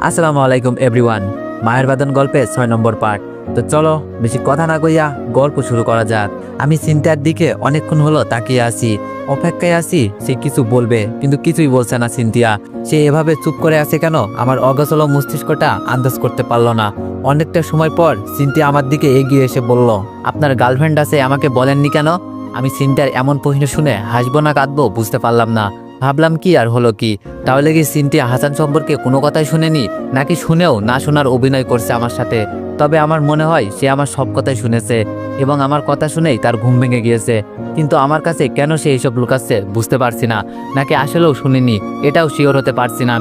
আসসালামু আলাইকুম এভরিওয়ান। মায়ের বাদন গল্পে 6 নম্বর পার্ট। তো চলো বেশি কথা না কইয়া গল্প শুরু করা যাক। আমি চিন্তার দিকে অনেকক্ষণ হলো তাকিয়ে আছি, অপেক্ষায় আছি সে কিছু বলবে, কিন্তু কিছুই বলছে না সিনথিয়া। সে এভাবে চুপ করে আছে কেন? আমার অগোছল মস্তিষ্কটা আন্দাজ করতে পারলো না। অনেকটা সময় পর সিনথিয়া আমার দিকে এগিয়ে এসে বলল, আপনার গার্লফ্রেন্ড আছে, আমাকে বলেননি কেন? আমি সিনথিয়ার এমন প্রশ্ন শুনে হাসবো না কাঁদবো বুঝতে পারলাম না। ভাবলাম কি আর হলো কি, তাহলে কি সিনথিয়া হাসান সম্পর্কে কোনো কথাই শুনেনি, নাকি শুনেও না শোনার অভিনয় করছে আমার সাথে? তবে আমার মনে হয় সে আমার সব কথাই শুনেছে এবং আমার কথা শুনেই তার ঘুম ভেঙে গিয়েছে। কিন্তু আমার কাছে কেন সে এইসব লুকাচ্ছে বুঝতে পারছি না, নাকি আসলেও শুনিনি এটাও শিওর হতে পারছি না।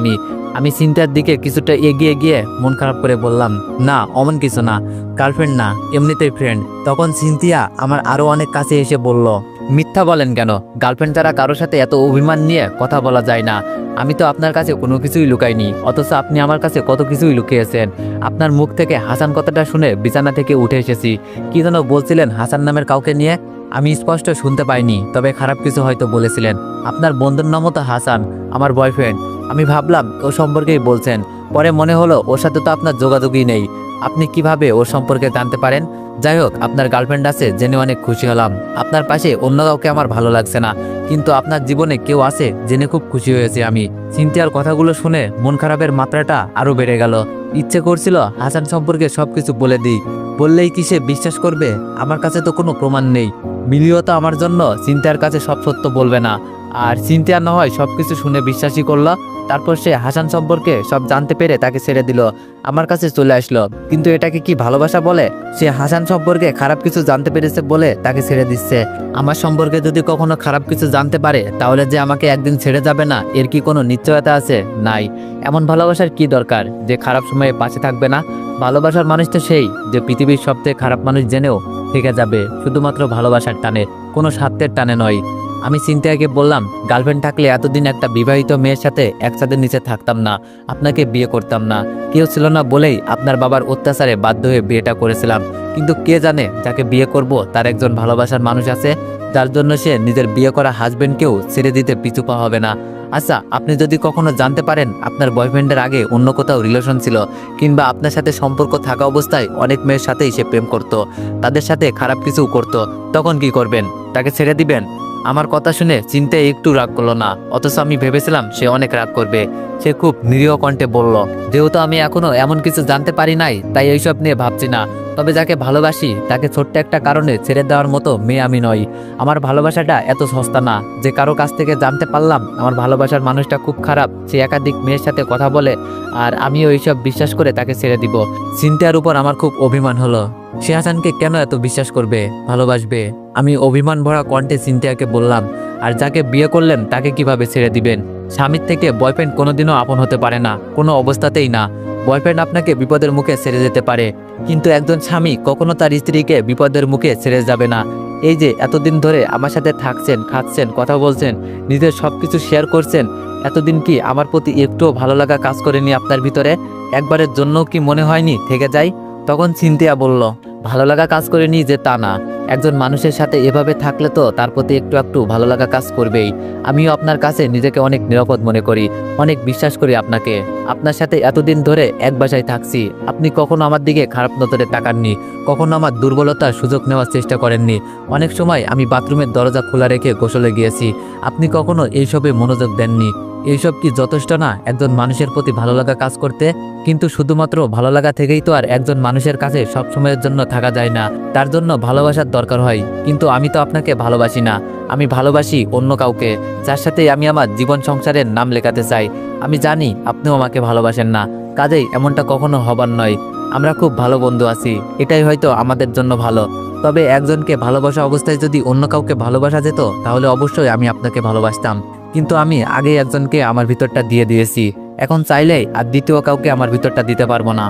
আমি সিনথিয়ার দিকে কিছুটা এগিয়ে গিয়ে মন খারাপ করে বললাম, না অমন কিছু না, গার্লফ্রেন্ড না, এমনিতেই ফ্রেন্ড। তখন সিনথিয়া আমার আরো অনেক কাছে এসে বলল, মিথ্যা বলেন কেন? গার্লফ্রেন্ড ছাড়া কারোর সাথে এত অভিমান নিয়ে কথা বলা যায় না। আমি তো আপনার কাছে কোনো কিছুই লুকাইনি, অথচ আপনি আমার কাছে কত কিছুই লুকিয়েছেন। আপনার মুখ থেকে হাসান কথাটা শুনে বিছানা থেকে উঠে এসেছি। কি যেন বলছিলেন হাসান নামের কাউকে নিয়ে? আমি স্পষ্ট শুনতে পাইনি, তবে খারাপ কিছু হয়তো বলেছিলেন। আপনার বন্ধুর নামও তো হাসান, আমার বয়ফ্রেন্ড। আমি ভাবলাম ও সম্পর্কেই বলছেন, পরে মনে হলো ওর সাথে তো আপনার যোগাযোগই নেই। আপনি কিভাবে ওর সম্পর্কে জানতে পারেন? যাই হোক, আপনার গার্লফ্রেন্ড আছে জেনে অনেক খুশি হলাম। আপনার পাশে অন্য কাউকে আমার ভালো লাগছে না, কিন্তু আপনার জীবনে কেউ আছে জেনে খুব খুশি হয়েছে আমি। সিনথিয়ার কথাগুলো শুনে মন খারাপের মাত্রাটা আরো বেড়ে গেল। ইচ্ছে করছিল হাসান সম্পর্কে সবকিছু বলে দিই, বললেই কি সে বিশ্বাস করবে? আমার কাছে তো কোনো প্রমাণ নেই। মিলিও তো আমার জন্য সিনথিয়ার কাছে সব সত্য বলবে না, আর সিনথিয়া না হয় সবকিছু শুনে বিশ্বাসই করলো। তারপর সে হাসান সম্পর্কে সব জানতে পেরে তাকে ছেড়ে দিল, আমার কাছে চলে আসলো। কিন্তু এটাকে কি ভালোবাসা বলে? সে হাসান সম্পর্কে খারাপ কিছু জানতে পেরেছে বলে তাকে ছেড়ে দিচ্ছে। আমার সম্পর্কে যদি কখনো খারাপ কিছু জানতে পারে, তাহলে যে আমাকে একদিন ছেড়ে যাবে না, এর কি কোনো নিশ্চয়তা আছে? নাই। এমন ভালোবাসার কি দরকার যে খারাপ সময়ে পাশে থাকবে না? ভালোবাসার মানুষ তো সেই যে পৃথিবীর সবচেয়ে খারাপ মানুষ জেনেও থেকে যাবে, শুধুমাত্র ভালোবাসার টানে, কোনো স্বার্থের টানে নয়। আমি সিনথিয়াকে বললাম, গার্লফ্রেন্ড থাকলে এতদিন একটা বিবাহিত মেয়ের সাথে এক ছাদের নিচে থাকতাম না, আপনাকে বিয়ে করতাম না। কেউ ছিল না বলেই আপনার বাবার অত্যাচারে বাধ্য হয়ে বিয়েটা করেছিলাম। কিন্তু কে জানে যাকে বিয়ে করব তার একজন ভালোবাসার মানুষ আছে, যার জন্য সে নিজের বিয়ে করা হাজবেন্ডকেও ছেড়ে দিতে পিছু পা হবে না। আচ্ছা, আপনি যদি কখনো জানতে পারেন আপনার বয়ফ্রেন্ডের আগে অন্য কোথাও রিলেশন ছিল, কিংবা আপনার সাথে সম্পর্ক থাকা অবস্থায় অনেক মেয়ের সাথেই সে প্রেম করত, তাদের সাথে খারাপ কিছু করত, তখন কি করবেন? তাকে ছেড়ে দিবেন? আমার কথা শুনে চিন্তায় একটু রাগ করলো না, অথচ আমি ভেবেছিলাম সে অনেক রাগ করবে। সে খুব নিরীহ কণ্ঠে বলল, যেহেতু আমি এখনো এমন কিছু জানতে পারি নাই, তাই এইসব নিয়ে ভাবছি না। তবে যাকে ভালোবাসি তাকে ছোট্ট একটা কারণে ছেড়ে দেওয়ার মতো মেয়ে আমি নই। আমার ভালোবাসাটা এত সস্তা না যে কারো কাছ থেকে জানতে পারলাম আমার ভালোবাসার মানুষটা খুব খারাপ, সে একাধিক মেয়ের সাথে কথা বলে, আর আমিও এইসব বিশ্বাস করে তাকে ছেড়ে দিব। চিন্তার উপর আমার খুব অভিমান হলো। সে হাসানকে কেন এত বিশ্বাস করবে, ভালোবাসবে? আমি অভিমান ভরা কণ্ঠে সিনথিয়াকে বললাম, আর যাকে বিয়ে করলেন তাকে কিভাবে ছেড়ে দিবেন? স্বামীর থেকে বয়ফ্রেন্ড কোনোদিনও আপন হতে পারে না, কোনো অবস্থাতেই না। বয়ফ্রেন্ড আপনাকে বিপদের মুখে ছেড়ে যেতে পারে, কিন্তু একজন স্বামী কখনো তার স্ত্রীকে বিপদের মুখে ছেড়ে যাবে না। এই যে এতদিন ধরে আমার সাথে থাকছেন, খাচ্ছেন, কথা বলছেন, নিজের সবকিছু শেয়ার করছেন, এতদিন কি আমার প্রতি একটুও ভালো লাগা কাজ করেনি আপনার ভিতরে? একবারের জন্য কি মনে হয়নি থেকে যাই? তখন সিনথিয়া বলল, ভালো লাগা কাজ করেনি যে তা না, একজন মানুষের সাথে এভাবে থাকলে তো তার প্রতি একটু একটু ভালো লাগা কাজ করবেই। আমিও আপনার কাছে নিজেকে অনেক নিরাপদ মনে করি, অনেক বিশ্বাস করি আপনাকে। আপনার সাথে এতদিন ধরে এক বাসায় থাকছি, আপনি কখনো আমার দিকে খারাপ নজরে তাকাননি, কখনো আমার দুর্বলতার সুযোগ নেওয়ার চেষ্টা করেননি। অনেক সময় আমি বাথরুমের দরজা খোলা রেখে গোসলে গিয়েছি, আপনি কখনো এইসবে মনোযোগ দেননি। এইসব কি যথেষ্ট না একজন মানুষের প্রতি ভালো লাগা কাজ করতে? কিন্তু শুধুমাত্র ভালো লাগা থেকেই তো আর একজন মানুষের কাছে সব সময়ের জন্য থাকা যায় না, তার জন্য ভালোবাসার দরকার হয়। কিন্তু আমি তো আপনাকে ভালোবাসি না, আমি ভালোবাসি অন্য কাউকে, যার সাথে আমি আমার জীবন সংসারের নাম লেখাতে চাই। আমি জানি আপনিও আমাকে ভালোবাসেন না, কাজেই এমনটা কখনো হবার নয়। আমরা খুব ভালো বন্ধু আছি, এটাই হয়তো আমাদের জন্য ভালো। তবে একজনকে ভালোবাসা অবস্থায় যদি অন্য কাউকে ভালোবাসা যেত, তাহলে অবশ্যই আমি আপনাকে ভালোবাসতাম। কিন্তু আমি আগে একজনকে আমার ভিতরটা দিয়ে দিয়েছি, এখন চাইলেই আর দ্বিতীয় কাউকে আমার ভিতরটা দিতে পারবো না।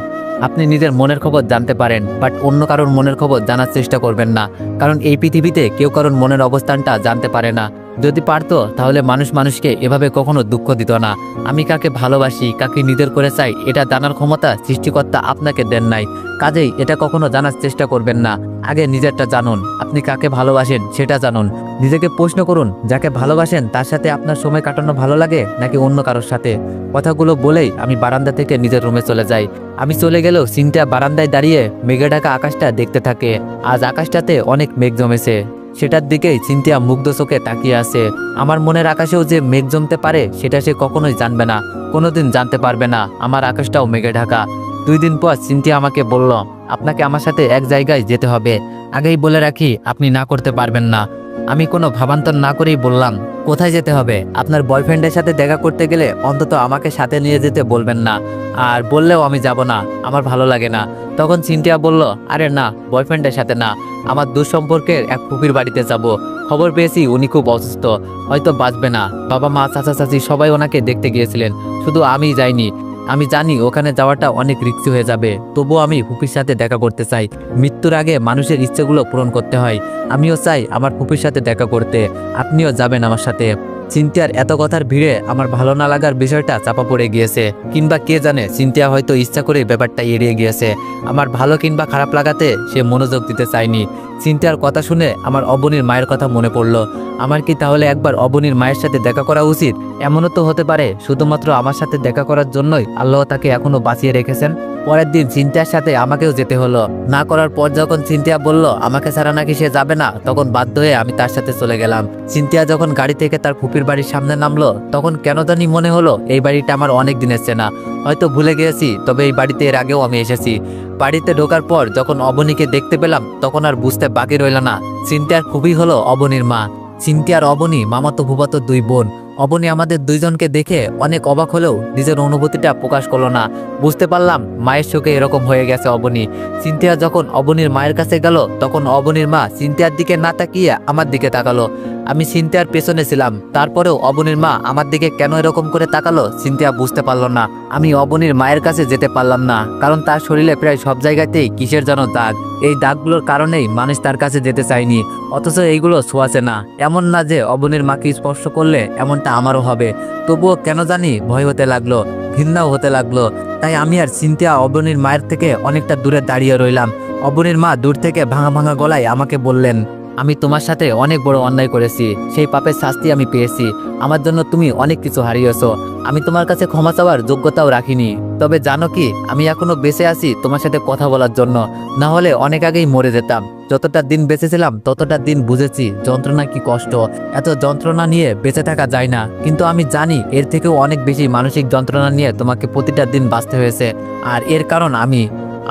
আপনি নিজের মনের খবর জানতে পারেন, বাট অন্য কারোর মনের খবর জানার চেষ্টা করবেন না, কারণ এই পৃথিবীতে কেউ কারোর মনের অবস্থানটা জানতে পারে না। যদি পারতো তাহলে মানুষ মানুষকে এভাবে কখনো দুঃখ দিত না। আমি কাকে ভালোবাসি, কাকে নিজের করে চাই, এটা জানার ক্ষমতা সৃষ্টিকর্তা আপনাকে দেন নাই। কাজেই এটা কখনো জানার চেষ্টা করবেন না। আগে নিজেরটা জানুন, আপনি কাকে ভালোবাসেন সেটা জানুন। নিজেকে প্রশ্ন করুন, যাকে ভালোবাসেন তার সাথে আপনার সময় কাটানো ভালো লাগে নাকি অন্য কারোর সাথে। কথাগুলো বলেই আমি বারান্দা থেকে নিজের রুমে চলে যাই। আমি চলে গেলেও সিনথিয়া বারান্দায় দাঁড়িয়ে মেঘে ঢাকা আকাশটা দেখতে থাকে। আজ আকাশটাতে অনেক মেঘ জমেছে, সেটার দিকেই সিনথিয়া মুগ্ধ চোখে তাকিয়ে আছে। আমার মনের আকাশেও যে মেঘ জমতে পারে সেটা সে কখনোই জানবে না, কোনোদিন জানতে পারবে না। আমার আকাশটাও মেঘে ঢাকা। 2 দিন পর সিনথিয়া আমাকে বলল, আপনাকে আমার সাথে এক জায়গায় যেতে হবে। আগেই বলে রাখি, আপনি না করতে পারবেন না। আমি কোনো ভাবান্তর না করেই বললাম, কোথায় যেতে হবে? আপনার বয়ফ্রেন্ডের সাথে দেখা করতে গেলে অন্তত আমাকে সাথে নিয়ে যেতে বলবেন না, আর বললেও আমি যাব না, আমার ভালো লাগে না। তখন সিনথিয়া বলল, আরে না, বয়ফ্রেন্ডের সাথে না, আমার দুঃসম্পর্কের এক ফুপির বাড়িতে যাব। খবর পেয়েছি উনি খুব অসুস্থ, হয়তো বাঁচবে না। বাবা মা চাচা চাচি সবাই ওনাকে দেখতে গিয়েছিলেন, শুধু আমিই যাইনি। আমি জানি ওখানে যাওয়াটা অনেক রিস্কি হয়ে যাবে, তবুও আমি ফুপির সাথে দেখা করতে চাই। মৃত্যুর আগে মানুষের ইচ্ছেগুলো পূরণ করতে হয়। আমিও চাই আমার ফুপির সাথে দেখা করতে, আপনিও যাবেন আমার সাথে। সিনথিয়ার এত কথার ভিড়ে আমার ভালো না লাগার বিষয়টা চাপা পড়ে গিয়েছে, কিংবা কে জানে সিনথিয়া হয়তো ইচ্ছা করে ব্যাপারটা এড়িয়ে গিয়েছে। আমার ভালো কিংবা খারাপ লাগাতে সে মনোযোগ দিতে চায়নি। সিনথিয়ার কথা শুনে আমার অবনীর মায়ের কথা মনে পড়ল। আমার কি তাহলে একবার অবনীর মায়ের সাথে দেখা করা উচিত? এমনও তো হতে পারে শুধুমাত্র আমার সাথে দেখা করার জন্যই আল্লাহ তাকে এখনো বাঁচিয়ে রেখেছেন। পরের দিন সিনথিয়ার সাথে আমাকেও যেতে হলো। না করার পর যখন সিনথিয়া বলল আমাকে ছাড়া নাকি সে যাবে না, তখন বাধ্য হয়ে আমি তার সাথে চলে গেলাম। সিনথিয়া যখন গাড়ি থেকে তার ফুপির বাড়ির সামনে নামলো, তখন কেন জানি মনে হলো এই বাড়িটা আমার অনেক দিনের চেনা। হয়তো ভুলে গিয়েছি, তবে এই বাড়িতে এর আগেও আমি এসেছি। বাড়িতে ঢোকার পর যখন অবনীকে দেখতে পেলাম, তখন আর বুঝতে বাকি রইল না সিনথিয়ার খুবই হলো অবনীর মা। সিনথিয়ার অবনী মামাতো ফুফাতো 2 বোন। অবনী আমাদের 2 জনকে দেখে অনেক অবাক হলেও নিজের অনুভূতিটা প্রকাশ করলো না। বুঝতে পারলাম মায়ের শোকে এরকম হয়ে গেছে অবনী। সিনথিয়া যখন অবনীর মায়ের কাছে গেল, তখন অবনীর মা সিনথিয়ার দিকে না তাকিয়ে আমার দিকে তাকালো। আমি সিনথিয়ার পেছনে ছিলাম, তারপরেও অবনীর মা আমার দিকে কেন এরকম করে তাকালো সিনথিয়া বুঝতে পারলো না। আমি অবনীর মায়ের কাছে যেতে পারলাম না, কারণ তার শরীরে প্রায় সব জায়গাতেই কিসের যেন দাগ। এই দাগগুলোর কারণেই মানুষ তার কাছে যেতে চায়নি, অথচ এইগুলো ছোঁয়াছে না। এমন না যে অবনীর মাকে স্পর্শ করলে এমনটা আমারও হবে, তবুও কেন জানি ভয় হতে লাগলো, ঘৃণাও হতে লাগলো। তাই আমি আর সিনথিয়া অবনীর মায়ের থেকে অনেকটা দূরে দাঁড়িয়ে রইলাম। অবনীর মা দূর থেকে ভাঙা ভাঙা গলায় আমাকে বললেন, আমি তোমার সাথে অনেক বড় অন্যায় করেছি, সেই পাপের শাস্তি আমি পেয়েছি। আমার জন্য তুমি অনেক কিছু হারিয়েছো, আমি তোমার কাছে ক্ষমা চাওয়ার যোগ্যতাও রাখিনি। তবে জানো কি, আমি এখনো বেঁচে আছি তোমার সাথে কথা বলার জন্য, না হলে অনেক আগেই মরে যেতাম। যতটা দিন বেঁচেছিলাম ততটা দিন বুঝেছি যন্ত্রণা কি কষ্ট। এত যন্ত্রণা নিয়ে বেঁচে থাকা যায় না, কিন্তু আমি জানি এর থেকেও অনেক বেশি মানসিক যন্ত্রণা নিয়ে তোমাকে প্রতিটা দিন বাঁচতে হয়েছে। আর এর কারণ আমি।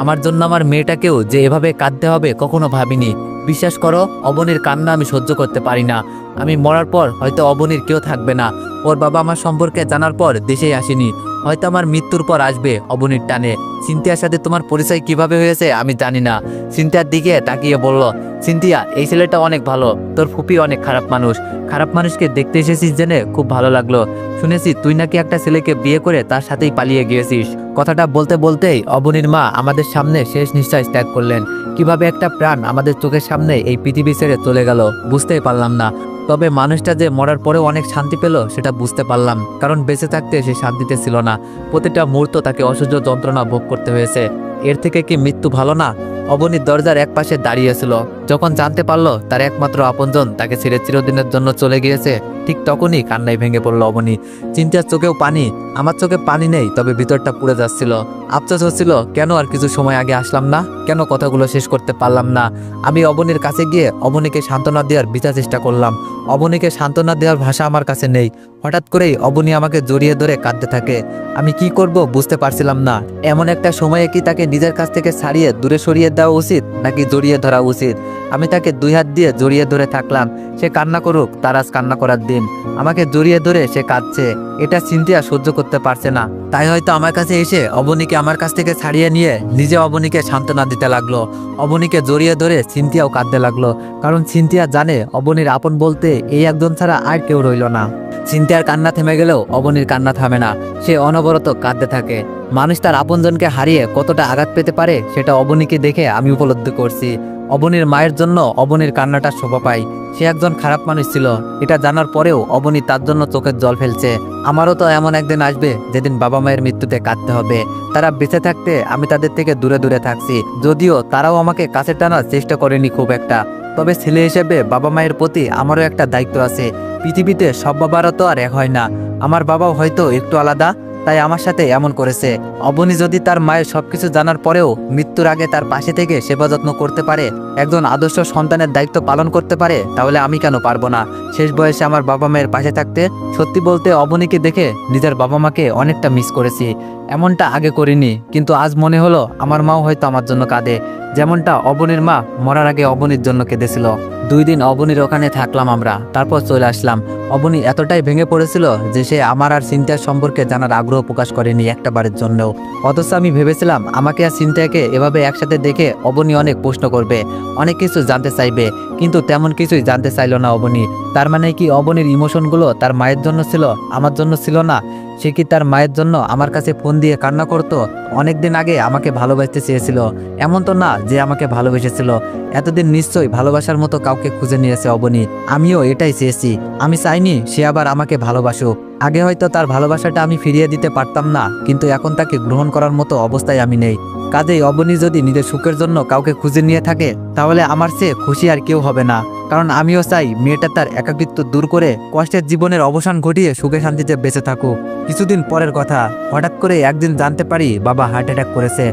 আমার জন্য আমার মেয়েটাকেও যে এভাবে কাঁদতে হবে কখনো ভাবিনি। বিশ্বাস করো, অবনীর কান্না আমি সহ্য করতে পারি না। আমি মরার পর হয়তো অবনীর কেউ থাকবে না। ওর বাবা আমার সম্পর্কে জানার পর দেশেই আসেনি, হয়তো আমার মৃত্যুর পর আসবে অবনীর টানে। সিনথিয়ার সাথে তোমার পরিচয় কিভাবে হয়েছে আমি জানি না। সিনথিয়ার দিকে তাকিয়ে বলল, সিনথিয়া, এই ছেলেটা অনেক ভালো, তোর ফুপি অনেক খারাপ মানুষ। খারাপ মানুষকে দেখতে এসেছিস জেনে খুব ভালো লাগলো। শুনেছি তুই নাকি একটা ছেলেকে বিয়ে করে তার সাথেই পালিয়ে গিয়েছিস। কথাটা বলতে বলতেই অবনীর মা আমাদের সামনে শেষ নিঃশ্বাস ত্যাগ করলেন। কিভাবে একটা প্রাণ আমাদের চোখের সামনে এই পৃথিবী ছেড়ে চলে গেল বুঝতেই পারলাম না। তবে মানুষটা যে মরার পরেও অনেক শান্তি পেল সেটা বুঝতে পারলাম, কারণ বেঁচে থাকতে সে শান্তিতে ছিল না। প্রতিটা মুহূর্ত তাকে অসহ্য যন্ত্রণা ভোগ করতে হয়েছে। এর থেকে কি মৃত্যু ভালো না? অবনীর দরজার এক পাশে দাঁড়িয়েছিল। যখন জানতে পারলো তার একমাত্র আপনজন তাকে ছেড়ে চিরদিনের জন্য চলে গিয়েছে, ঠিক তখনই কান্নায় ভেঙে পড়লো অবনী। চিন্তার চোখেও পানি। আমার চোখে পানি নেই, তবে ভিতরটা পুড়ে যাচ্ছিল। আফসোস হচ্ছিল কেন আর কিছু সময় আগে আসলাম না, কেন কথাগুলো শেষ করতে পারলাম না। আমি অবনীর কাছে গিয়ে অবনীকে সান্ত্বনা দেওয়ার বিচার চেষ্টা করলাম। অবনীকে সান্ত্বনা দেওয়ার ভাষা আমার কাছে নেই। হঠাৎ করেই অবনী আমাকে জড়িয়ে ধরে কাঁদতে থাকে। আমি কি করব বুঝতে পারছিলাম না। এমন একটা সময়ে কি তাকে নিজের কাছ থেকে ছাড়িয়ে দূরে সরিয়ে দেওয়া উচিত নাকি জড়িয়ে ধরা উচিত? আমি তাকে 2 হাত দিয়ে জড়িয়ে ধরে থাকলাম। সে কান্না করুক, তার আজ কান্না করার দিন। আমাকে জড়িয়ে ধরে সে কাঁদছে, এটা সিনথিয়া সহ্য করতে পারছে না। তাই হয়তো আমার কাছে এসে অবনীকে আমার কাছ থেকে ছাড়িয়ে নিয়ে নিজে অবনীকে সান্ত্বনা দিতে লাগলো। অবনীকে জড়িয়ে ধরে সিনথিয়াও কাঁদতে লাগলো, কারণ সিনথিয়া জানে অবনীর আপন বলতে এই একজন ছাড়া আর কেউ রইল না। সিনথিয়ার কান্না থেমে গেলেও অবনীর কান্না থামে না, সে অনবরত কাঁদতে থাকে। মানুষ তার আপনজনকে হারিয়ে কতটা আঘাত পেতে পারে সেটা অবনীকে দেখে আমি উপলব্ধি করছি। অবনীর মায়ের জন্য অবনীর কান্নাটা শোভা পায়। সে একজন খারাপ মানুষ ছিল, এটা জানার পরেও অবনী তার জন্য চোখের জল ফেলছে। আমারও তো এমন একদিন আসবে যেদিন বাবা মায়ের মৃত্যুতে কাঁদতে হবে। তারা বেঁচে থাকতে আমি তাদের থেকে দূরে দূরে থাকছি, যদিও তারাও আমাকে কাছে টানার চেষ্টা করেনি খুব একটা। তবে ছেলে হিসেবে বাবা মায়ের প্রতি আমারও একটা দায়িত্ব আছে। পৃথিবীতে সব বাবারও তো আর এক হয় না। আমার বাবাও হয়তো একটু আলাদা, তাই আমার সাথে এমন করেছে। অবনী যদি তার মায়ের সবকিছু জানার পরেও মৃত্যুর আগে তার পাশে থেকে সেবা যত্ন করতে পারে, একজন আদর্শ সন্তানের দায়িত্ব পালন করতে পারে, তাহলে আমি কেন পারবো না শেষ বয়সে আমার বাবা মায়ের পাশে থাকতে। সত্যি বলতে অবনীকে দেখে নিজের বাবা মাকে অনেকটা মিস করেছি। এমনটা আগে করিনি, কিন্তু আজ মনে হলো আমার মাও হয়তো আমার জন্য কাঁদে, যেমনটা অবনীর মা মরার আগে অবনীর জন্য কেঁদেছিল। 2 দিন অবনীর ওখানে থাকলাম আমরা, তারপর চলে আসলাম। অবনী এতটাই ভেঙে পড়েছিল যে সে আমার আর সিনথিয়ার সম্পর্কে জানার আগ্রহ প্রকাশ করেনি একটা বারের জন্যও। অথচ আমি ভেবেছিলাম আমাকে আর সিনথিয়াকে এভাবে একসাথে দেখে অবনী অনেক প্রশ্ন করবে, অনেক কিছু জানতে চাইবে, কিন্তু তেমন কিছুই জানতে চাইল না অবনী। তার মানে কি অবনীর ইমোশনগুলো তার মায়ের জন্য ছিল, আমার জন্য ছিল না? সে কি তার মায়ের জন্য আমার কাছে ফোন দিয়ে কান্না করতো? অনেকদিন আগে আমাকে ভালোবাসতে চেয়েছিল, এমন তো না যে আমাকে ভালোবেসেছিল। এতদিন নিশ্চয়ই ভালোবাসার মতো কাউকে খুঁজে নিয়েছে অবনী। আমিও এটাই চেয়েছি। আমি চাইনি সে আবার আমাকে ভালোবাসুক। আগে হয়তো তার ভালোবাসাটা আমি ফিরিয়ে দিতে পারতাম না, কিন্তু এখন তাকে গ্রহণ করার মতো অবস্থায় আমি নেই। কাজেই অবনী যদি নিজের সুখের জন্য কাউকে খুঁজে নিয়ে থাকে, তাহলে আমার চেয়ে খুশি আর কেউ হবে না। কারণ আমিও চাই মেয়েটা তার একাকিত্ব দূর করে কষ্টের জীবনের অবসান ঘটিয়ে সুখে শান্তিতে বেঁচে থাকুক। কিছুদিন পরের কথা, হঠাৎ করে একদিন জানতে পারি বাবা হার্ট অ্যাটাক করেছে।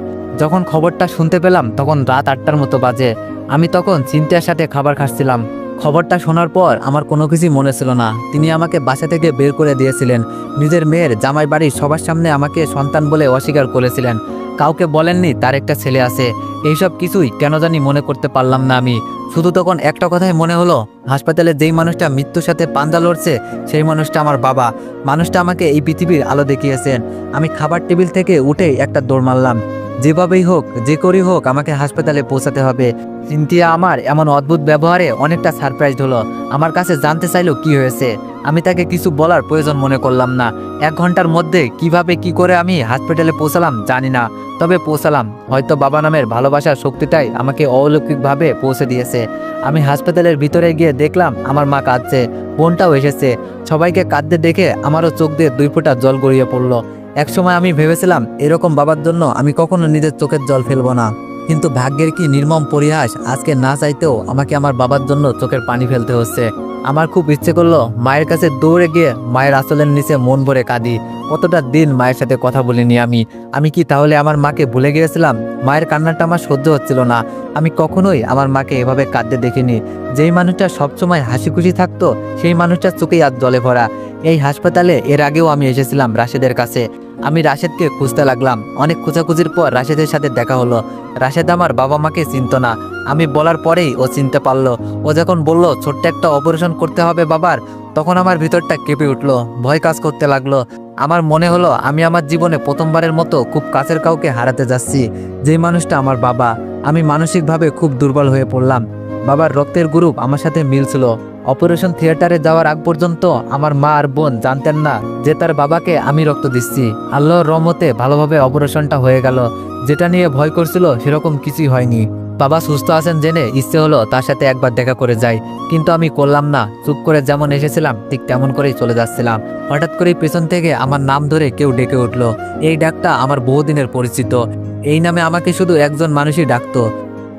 যখন খবরটা শুনতে পেলাম তখন রাত 8টার মতো বাজে। আমি তখন চিন্তার সাথে খাবার খাচ্ছিলাম। খবরটা শোনার পর আমার কোনো কিছুই মনে ছিল না। তিনি আমাকে বাসা থেকে বের করে দিয়েছিলেন। নিজের মেয়ের জামাই বাড়ির সবার সামনে আমাকে সন্তান বলে অস্বীকার করেছিলেন। কাউকে বলেননি তার একটা ছেলে আছে। এইসব কিছুই কেন জানি মনে করতে পারলাম না আমি। শুধু তখন একটা কথাই মনে হলো, হাসপাতালে যেই মানুষটা মৃত্যুর সাথে পাঞ্জা লড়ছে সেই মানুষটা আমার বাবা। মানুষটা আমাকে এই পৃথিবীর আলো দেখিয়েছেন। আমি খাবার টেবিল থেকে উঠে একটা দৌড় মারলাম। যেভাবেই হোক, যে করেই হোক আমাকে হাসপাতালে পৌঁছাতে হবে। সিনথিয়া আমার এমন অদ্ভুত ব্যবহারে অনেকটা সারপ্রাইজড হলো। আমার কাছে জানতে চাইলো কি হয়েছে। আমি তাকে কিছু বলার প্রয়োজন মনে করলাম না। 1 ঘন্টার মধ্যে কিভাবে কি করে আমি হাসপাতালে পৌঁছালাম জানি না, তবে পৌঁছালাম। হয়তো বাবা নামের ভালোবাসার শক্তিটাই আমাকে অলৌকিকভাবে পৌঁছে দিয়েছে। আমি হাসপাতালের ভিতরে গিয়ে দেখলাম আমার মা কাঁদছে, বোনটাও এসেছে। সবাইকে কাঁদতে দেখে আমারও চোখ দিয়ে 2 ফোঁটা জল গড়িয়ে পড়লো। একসময় আমি ভেবেছিলাম এরকম বাবার জন্য আমি কখনো নিজের চোখের জল ফেলবো না, কিন্তু ভাগ্যের কি নির্মম পরিহাস, আজকে না চাইতেও আমাকে আমার বাবার জন্য চোখের পানি ফেলতে হচ্ছে। আমার খুব ইচ্ছে করলো মায়ের কাছে দৌড়ে গিয়ে মায়ের আঁচলের নিচে মন ভরে কাঁদি। কতটা দিন মায়ের সাথে কথা বলিনি আমি কি তাহলে আমার মাকে ভুলে গিয়েছিলাম? মায়ের কান্নাটা আমার সহ্য হচ্ছিল না। আমি কখনোই আমার মাকে এভাবে কাঁদতে দেখিনি। যেই মানুষটা সবসময় হাসি খুশি থাকতো সেই মানুষটার চোখেই আজ জলে ভরা। এই হাসপাতালে এর আগেও আমি এসেছিলাম রাশেদের কাছে। আমি রাশেদকে খুঁজতে লাগলাম। অনেক খোঁজাখুঁজির পর রাশেদের সাথে দেখা হলো। রাশেদ আমার বাবা মাকে চিনত না। আমি বলার পরেই ও চিনতে পারলো। ও যখন বলল ছোট্ট একটা অপারেশন করতে হবে বাবার, তখন আমার ভিতরটা কেঁপে উঠলো, ভয় কাজ করতে লাগলো। আমার মনে হলো আমি আমার জীবনে প্রথমবারের মতো খুব কাছের কাউকে হারাতে যাচ্ছি, যেই মানুষটা আমার বাবা। আমি মানসিকভাবে খুব দুর্বল হয়ে পড়লাম। বাবার রক্তের গ্রুপ আমার সাথে মিলছিল। অপারেশন থিয়েটারে যাওয়ার আগ পর্যন্ত আমার মা আর বোন জানতেন না যে তার বাবাকে আমি রক্ত দিচ্ছি। আল্লাহর রহমতে ভালোভাবে অপারেশনটা হয়ে গেল। যেটা নিয়ে ভয় করছিল সেরকম কিছুই হয়নি। বাবা সুস্থ আছেন জেনে ইচ্ছে হলো তার সাথে একবার দেখা করে যাই, কিন্তু আমি করলাম না। চুপ করে যেমন এসেছিলাম ঠিক তেমন করেই চলে যাচ্ছিলাম। হঠাৎ করেই পেছন থেকে আমার নাম ধরে কেউ ডেকে উঠলো। এই ডাকটা আমার বহুদিনের পরিচিত। এই নামে আমাকে শুধু একজন মানুষই ডাকতো,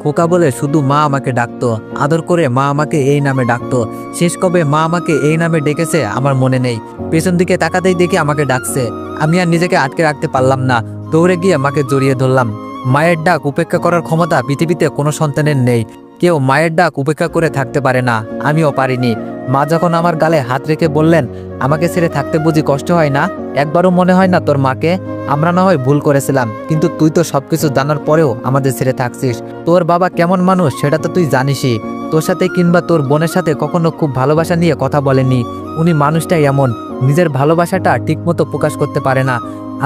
খোকা বলে শুধু মা আমাকে ডাকতো। আদর করে মা আমাকে এই নামে ডাকতো। শেষ কবে মা আমাকে এই নামে ডেকেছে আমার মনে নেই। পেছন দিকে তাকাতেই দেখি আমাকে ডাকছে। আমি আর নিজেকে আটকে রাখতে পারলাম না, দৌড়ে গিয়ে মাকে জড়িয়ে ধরলাম। মায়ের ডাক উপেক্ষা করার ক্ষমতা পৃথিবীতে কোনো সন্তানের নেই। কেউ মায়ের ডাক উপেক্ষা করে থাকতে পারে না, আমিও পারিনি। মা যখন আমার গালে হাত রেখে বললেন, আমাকে ছেড়ে থাকতে বুঝি কষ্ট হয় না? একবারও মনে হয় না তোর মাকে? আমরা না হয় ভুল করেছিলাম, কিন্তু তুই তো সবকিছু জানার পরেও আমাদের ছেড়ে থাকছিস। তোর বাবা কেমন মানুষ সেটা তো তুই জানিসই। তোর সাথে কিংবা তোর বোনের সাথে কখনো খুব ভালোবাসা নিয়ে কথা বলেনি। উনি মানুষটাই এমন, নিজের ভালোবাসাটা ঠিকমতো প্রকাশ করতে পারে না।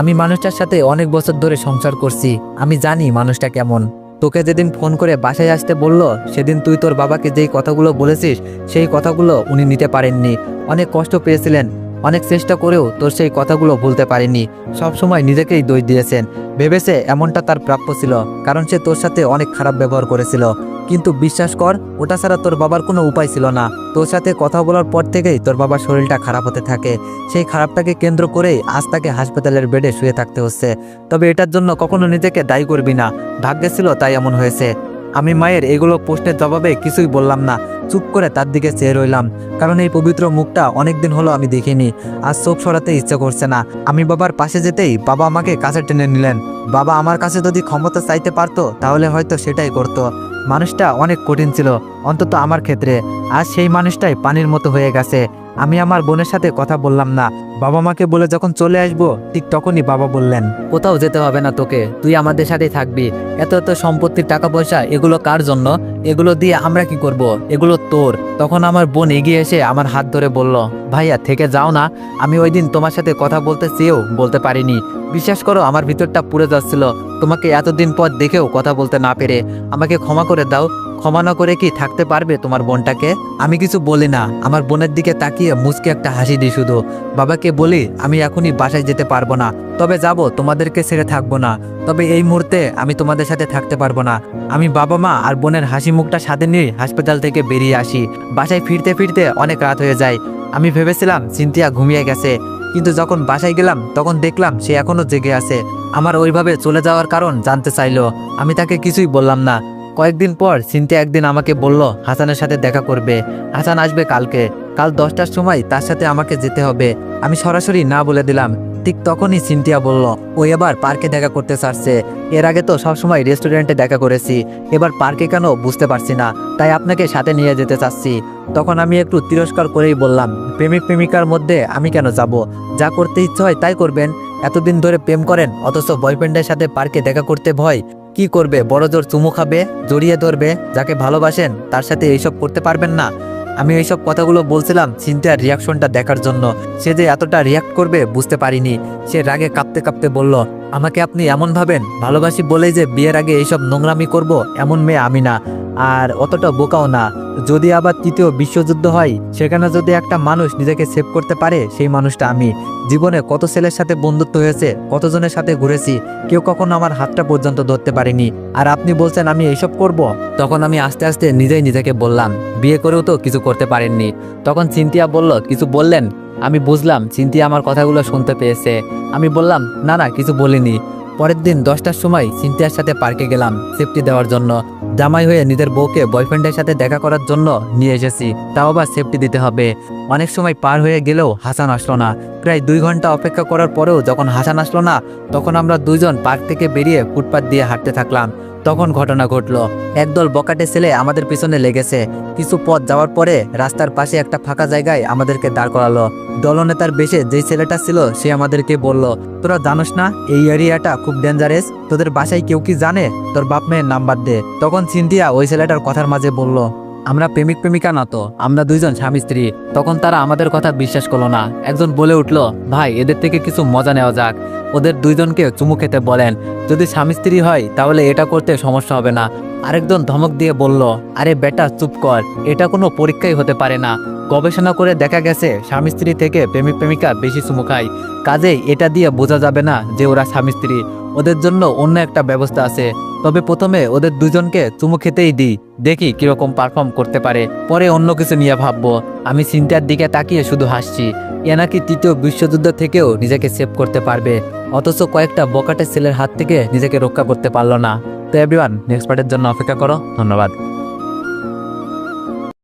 আমি মানুষটার সাথে অনেক বছর ধরে সংসার করছি, আমি জানি মানুষটা কেমন। তোকে যেদিন ফোন করে বাসায় আসতে বললো, সেদিন তুই তোর বাবাকে যেই কথাগুলো বলেছিস সেই কথাগুলো উনি নিতে পারেননি। অনেক কষ্ট পেয়েছিলেন। অনেক চেষ্টা করেও তোর সেই কথাগুলো ভুলতে পারেনি। সবসময় নিজেকেই দোষ দিয়েছেন, ভেবেছে এমনটা তার প্রাপ্য ছিল, কারণ সে তোর সাথে অনেক খারাপ ব্যবহার করেছিল। কিন্তু বিশ্বাস কর, ওটা ছাড়া তোর বাবার কোনো উপায় ছিল না। তোর সাথে কথা বলার পর থেকেই তোর বাবার শরীরটা খারাপ হতে থাকে। সেই খারাপটাকে কেন্দ্র করেই আজ তাকে হাসপাতালের বেডে শুয়ে থাকতে হচ্ছে। তবে এটার জন্য কখনো নিজেকে দায়ী করবি না, ভাগ্যে ছিল তাই এমন হয়েছে। আমি মায়ের এগুলো প্রশ্নের জবাবে কিছুই বললাম না, চুপ করে তার দিকে চেয়ে রইলাম, কারণ এই পবিত্র মুখটা অনেকদিন হলো আমি দেখিনি। আজ চোখ সরাতে ইচ্ছে করছে না। আমি বাবার পাশে যেতেই বাবা আমাকে কাছে টেনে নিলেন। বাবা আমার কাছে যদি ক্ষমতা চাইতে পারতো তাহলে হয়তো সেটাই করতো। মানুষটা অনেক কঠিন ছিল, অন্তত আমার ক্ষেত্রে। আজ সেই মানুষটাই পানির মতো হয়ে গেছে। আমি আমার বোনের সাথে কথা বললাম না। বাবা মাকে বলে যখন চলে আসবো ঠিক তখনই বাবা বললেন, কোথাও যেতে হবে না তোকে, তুই আমাদের সাথেই থাকবি। এত এত সম্পত্তির টাকা পয়সা এগুলো কার জন্য? এগুলো দিয়ে আমরা কি করব? এগুলো তোর। তখন আমার বোন এগিয়ে এসে আমার হাত ধরে বলল, ভাইয়া থেকে যাও না, আমি ওই দিন তোমার সাথে কথা বলতে চেয়েও বলতে পারিনি। বিশ্বাস করো, আমার ভিতরটা পুড়ে যাচ্ছিল তোমাকে এতদিন পর দেখেও কথা বলতে না পেরে। আমাকে ক্ষমা করে দাও। ক্ষমা না করে কি থাকতে পারবে তোমার বোনটাকে? আমি কিছু বলি না, আমার বোনের দিকে তাকিয়ে মুচকে একটা হাসি দিই শুধু। বাবাকে বলি আমি এখনই বাসায় যেতে পারবো না, তবে যাব, তোমাদেরকে ছেড়ে থাকবো না। তবে এই মুহূর্তে আমি তোমাদের সাথে থাকতে পারবো না। আমি বাবা মা আর বোনের হাসি মুখটা সাথে নিয়ে হাসপাতাল থেকে বেরিয়ে আসি। বাসায় ফিরতে ফিরতে অনেক রাত হয়ে যায়। আমি ভেবেছিলাম সিনথিয়া ঘুমিয়ে গেছে, কিন্তু যখন বাসায় গেলাম তখন দেখলাম সে এখনো জেগে আছে। আমার ওইভাবে চলে যাওয়ার কারণ জানতে চাইলো, আমি তাকে কিছুই বললাম না। কয়েকদিন পর সিনথিয়া একদিন আমাকে বলল হাসানের সাথে দেখা করবে। হাসান আসবে কালকে, কাল 10টার সময় তার সাথে আমাকে যেতে হবে। আমি সরাসরি না বলে দিলাম। ঠিক তখনই সিনথিয়া বলল ও এবার পার্কে দেখা করতে চাচ্ছে। এর আগে তো সবসময় রেস্টুরেন্টে দেখা করেছি, এবার পার্কে কেন বুঝতে পারছি না, তাই আপনাকে সাথে নিয়ে যেতে চাচ্ছি। তখন আমি একটু তিরস্কার করেই বললাম, প্রেমিক প্রেমিকার মধ্যে আমি কেন যাব? যা করতে ইচ্ছে হয় তাই করবেন। এতদিন ধরে প্রেম করেন, অথচ বয়ফ্রেন্ডের সাথে পার্কে দেখা করতে ভয়। কি করবে? বড় জোর চুমু খাবে, জড়িয়ে ধরবে? যাকে ভালোবাসেন তার সাথে এইসব করতে পারবেন না? আমি এইসব কথাগুলো বলছিলাম সিনথিয়ার রিয়াকশনটা দেখার জন্য। সে যে এতটা রিয়াক্ট করবে বুঝতে পারিনি। সে রাগে কাঁপতে কাঁপতে বলল, আমাকে আপনি এমন ভাবেন? ভালোবাসি বলেই যে বিয়ের আগে এইসব নোংরামি করব এমন মেয়ে আমি না, আর অতটা বোকাও না। যদি আবার তৃতীয় বিশ্বযুদ্ধ হয়, সেখানে যদি একটা মানুষ নিজেকে সেভ করতে পারে, সেই মানুষটা আমি। জীবনে কত ছেলের সাথে বন্ধুত্ব হয়েছে, কতজনের সাথে ঘুরেছি, কেউ কখনো আমার হাতটা পর্যন্ত ধরতে পারেনি। আর আপনি বলছেন আমি এইসব করব? তখন আমি আস্তে আস্তে নিজেই নিজেকে বললাম, বিয়ে করেও তো কিছু করতে পারেননি। তখন সিনথিয়া বলল, কিছু বললেন? আমি বুঝলাম সিনথিয়া আমার কথাগুলো শুনতে পেয়েছে। আমি বললাম, না না, কিছু বলিনি। পরের দিন 10টার সময় সিনথিয়ার সাথে পার্কে গেলাম সেফটি দেওয়ার জন্য। জামাই হয়ে নিজের বউকে বয়ফ্রেন্ডের সাথে দেখা করার জন্য নিয়ে এসেছি, তাও আবার সেফটি দিতে হবে। অনেক সময় পার হয়ে গেলেও হাসান আসলো না। প্রায় 2 ঘন্টা অপেক্ষা করার পরেও যখন হাসান আসলো না, তখন আমরা দুইজন পার্ক থেকে বেরিয়ে ফুটপাত দিয়ে হাঁটতে থাকলাম। তখন ঘটনা ঘটলো, একদল বকাটে ছেলে আমাদের পিছনে লেগেছে। কিছু পথ যাওয়ার পরে রাস্তার পাশে একটা ফাঁকা জায়গায় আমাদেরকে দাঁড় করালো। দলনেতার বেশে যেই ছেলেটা ছিল সে আমাদেরকে বলল, তোরা জানোস না এই এরিয়াটা খুব ডেঞ্জারাস? তোদের বাসায় কেউ কি জানে? তোর বাপ মেয়ের নাম্বার দে। তখন সিনথিয়া ওই ছেলেটার কথার মাঝে বলল, আমরা প্রেমিক প্রেমিকা না তো, আমরা দুইজন স্বামী স্ত্রী। তখন তারা আমাদের কথা বিশ্বাস করলো না। একজন বলে উঠল, ভাই এদের থেকে কিছু মজা নেওয়া যাক, ওদের দুইজনকে চুমু খেতে বলেন। যদি স্বামী স্ত্রী হয় তাহলে এটা করতে সমস্যা হবে না। আরেকজন ধমক দিয়ে বলল, আরে বেটা চুপ কর, এটা কোনো পরীক্ষাই হতে পারে না। গবেষণা করে দেখা গেছে স্বামী স্ত্রী থেকে প্রেমিক প্রেমিকা বেশি চুমু খায়। কাজেই এটা দিয়ে বোঝা যাবে না যে ওরা স্বামী স্ত্রী। ওদের জন্য অন্য একটা ব্যবস্থা আছে। তবে প্রথমে ওদের দুজনকে চুমু খেতেই দিই, দেখি কিরকম পারফর্ম করতে পারে, পরে অন্য কিছু নিয়ে ভাববো। আমি সিনথিয়ার দিকে তাকিয়ে শুধু হাসছি। এ নাকি তৃতীয় বিশ্বযুদ্ধ থেকেও নিজেকে সেভ করতে পারবে, অথচ কয়েকটা বকাটে ছেলের হাত থেকে নিজেকে রক্ষা করতে পারলো না। তো এভরিওয়ান, নেক্সট পার্টের জন্য অপেক্ষা করো। ধন্যবাদ।